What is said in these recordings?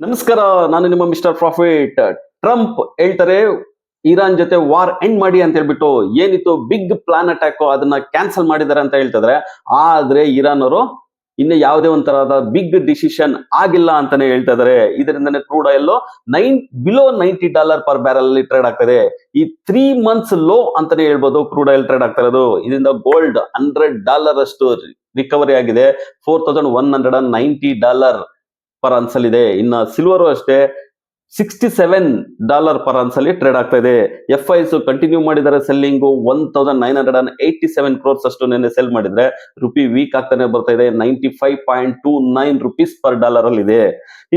ನಮಸ್ಕಾರ, ನಾನು ನಿಮ್ಮ ಮಿಸ್ಟರ್ ಪ್ರಾಫಿಟ್. ಟ್ರಂಪ್ ಹೇಳ್ತಾರೆ ಇರಾನ್ ಜೊತೆ ವಾರ್ ಎಂಡ್ ಮಾಡಿ ಅಂತ ಹೇಳ್ಬಿಟ್ಟು ಏನಿತ್ತು ಬಿಗ್ ಪ್ಲಾನ್ ಅಟ್ಯಾಕ್ ಅದನ್ನ ಕ್ಯಾನ್ಸಲ್ ಮಾಡಿದ್ದಾರೆ ಅಂತ ಹೇಳ್ತಿದ್ರೆ. ಆದ್ರೆ ಇರಾನ್ ಅವರು ಇನ್ನು ಯಾವುದೇ ಒಂಥರದ ಬಿಗ್ ಡಿಸಿಷನ್ ಆಗಿಲ್ಲ ಅಂತಾನೆ ಹೇಳ್ತಾ ಇದಾರೆ. ಇದರಿಂದನೇ crude oil below $90 per barrel ಅಲ್ಲಿ ಟ್ರೇಡ್ ಆಗ್ತದೆ. ಈ 3 months ಲೋ ಅಂತಾನೆ ಹೇಳ್ಬೋದು ಕ್ರೂಡ್ ಆಯಿಲ್ ಟ್ರೇಡ್ ಆಗ್ತಾ ಇರೋದು. ಇದರಿಂದ ಗೋಲ್ಡ್ $100 ಅಷ್ಟು ರಿಕವರಿ ಆಗಿದೆ. $4,190 ಪರ್ ಅನ್ಸ್ ಅಲ್ಲಿ ಇದೆ. ಇನ್ನ ಸಿಲ್ವರು ಅಷ್ಟೇ $67 ಪರ್ ಅನ್ಸ್ ಅಲ್ಲಿ ಟ್ರೇಡ್ ಆಗ್ತಾ ಇದೆ. ಎಫ್ಐಸ್ ಕಂಟಿನ್ಯೂ ಮಾಡಿದ್ದಾರೆ ಸೆಲ್ಲಿಂಗ್. 1987 crores ಅಷ್ಟು ನೆನ್ನೆ ಸೆಲ್ ಮಾಡಿದ್ರೆ ರುಪಿ ವೀಕ್ ಆಗ್ತಾನೆ ಬರ್ತಾ ಇದೆ. 95.29 rupees ಪರ್ ಡಾಲರ್ ಅಲ್ಲಿ ಇದೆ.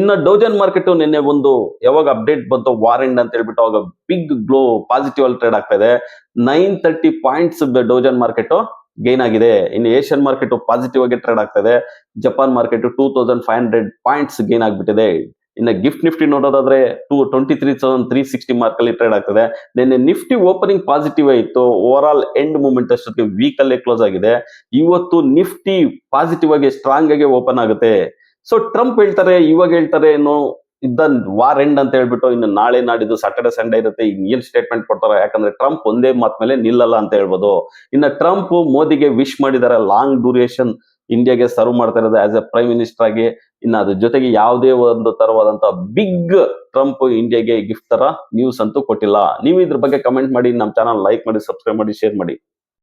ಇನ್ನ ಡೌಜನ್ ಮಾರ್ಕೆಟ್ ನಿನ್ನೆ ಒಂದು ಯಾವಾಗ ಅಪ್ಡೇಟ್ ಬಂತು ವಾರೆಂಡ್ ಅಂತ ಹೇಳ್ಬಿಟ್ಟು ಅವಾಗ ಬಿಗ್ ಗ್ಲೋ ಪಾಸಿಟಿವ್ ಅಲ್ಲಿ ಟ್ರೇಡ್ ಆಗ್ತಾ ಇದೆ. 930 ಪಾಯಿಂಟ್ಸ್ ಡೌಜನ್ ಮಾರ್ಕೆಟ್ ಗೈನ್ ಆಗಿದೆ. ಇನ್ನು ಏಷ್ಯನ್ ಮಾರ್ಕೆಟ್ ಪಾಸಿಟಿವ್ ಆಗಿ ಟ್ರೇಡ್ ಆಗ್ತಾ ಇದೆ. ಜಪಾನ್ ಮಾರ್ಕೆಟ್ 2500 ಪಾಯಿಂಟ್ಸ್ ಗೈನ್ ಆಗ್ಬಿಟ್ಟಿದೆ. ಇನ್ನು ಗಿಫ್ಟ್ ನಿಫ್ಟಿ ನೋಡೋದಾದ್ರೆ 23,360 ಮಾರ್ಕ್ ಅಲ್ಲಿ ಟ್ರೇಡ್ ಆಗ್ತದೆ. ನಿನ್ನೆ ನಿಫ್ಟಿ ಓಪನಿಂಗ್ ಪಾಸಿಟಿವ್ ಇತ್ತು. ಓವರ್ ಆಲ್ ಎಂಡ್ ಮೂವ್ಮೆಂಟ್ ಅಷ್ಟೊತ್ತಿಗೆ ವೀಕ್ ಅಲ್ಲೇ ಕ್ಲೋಸ್ ಆಗಿದೆ. ಇವತ್ತು ನಿಫ್ಟಿ ಪಾಸಿಟಿವ್ ಆಗಿ ಸ್ಟ್ರಾಂಗ್ ಆಗಿ ಓಪನ್ ಆಗುತ್ತೆ. ಸೊ ಟ್ರಂಪ್ ಹೇಳ್ತಾರೆ, ಇವಾಗ ಹೇಳ್ತಾರೆ ಏನು ಇದ್ದ ವಾರ್ ಎಂಡ್ ಅಂತ ಹೇಳ್ಬಿಟ್ಟು ಇನ್ನು ನಾಳೆ ನಾಡಿದ್ದು ಸಾಟರ್ಡೆ ಸಂಡೇ ಇರುತ್ತೆ. ಏನ್ ಸ್ಟೇಟ್ಮೆಂಟ್ ಕೊಡ್ತಾರೆ, ಯಾಕಂದ್ರೆ ಟ್ರಂಪ್ ಒಂದೇ ಮಾತ್ ಮೇಲೆ ನಿಲ್ಲಲ್ಲ ಅಂತ ಹೇಳ್ಬೋದು. ಇನ್ನು ಟ್ರಂಪ್ ಮೋದಿಗೆ ವಿಶ್ ಮಾಡಿದ್ದಾರೆ ಲಾಂಗ್ ಡ್ಯೂರೇಷನ್ ಇಂಡಿಯಾಗೆ ಸರ್ವ್ ಮಾಡ್ತಾ ಇರೋದು ಆಸ್ ಎ ಪ್ರೈಮ್ ಮಿನಿಸ್ಟರ್ ಆಗಿ. ಇನ್ನು ಅದ್ರ ಜೊತೆಗೆ ಯಾವುದೇ ಒಂದು ತರವಾದಂತ ಬಿಗ್ ಟ್ರಂಪ್ ಇಂಡಿಯಾಗೆ ಗಿಫ್ಟ್ ತರ ನ್ಯೂಸ್ ಅಂತೂ ಕೊಟ್ಟಿಲ್ಲ. ನೀವು ಇದ್ರ ಬಗ್ಗೆ ಕಮೆಂಟ್ ಮಾಡಿ, ನಮ್ಮ ಚಾನಲ್ ಲೈಕ್ ಮಾಡಿ, ಸಬ್ಸ್ಕ್ರೈಬ್ ಮಾಡಿ, ಶೇರ್ ಮಾಡಿ.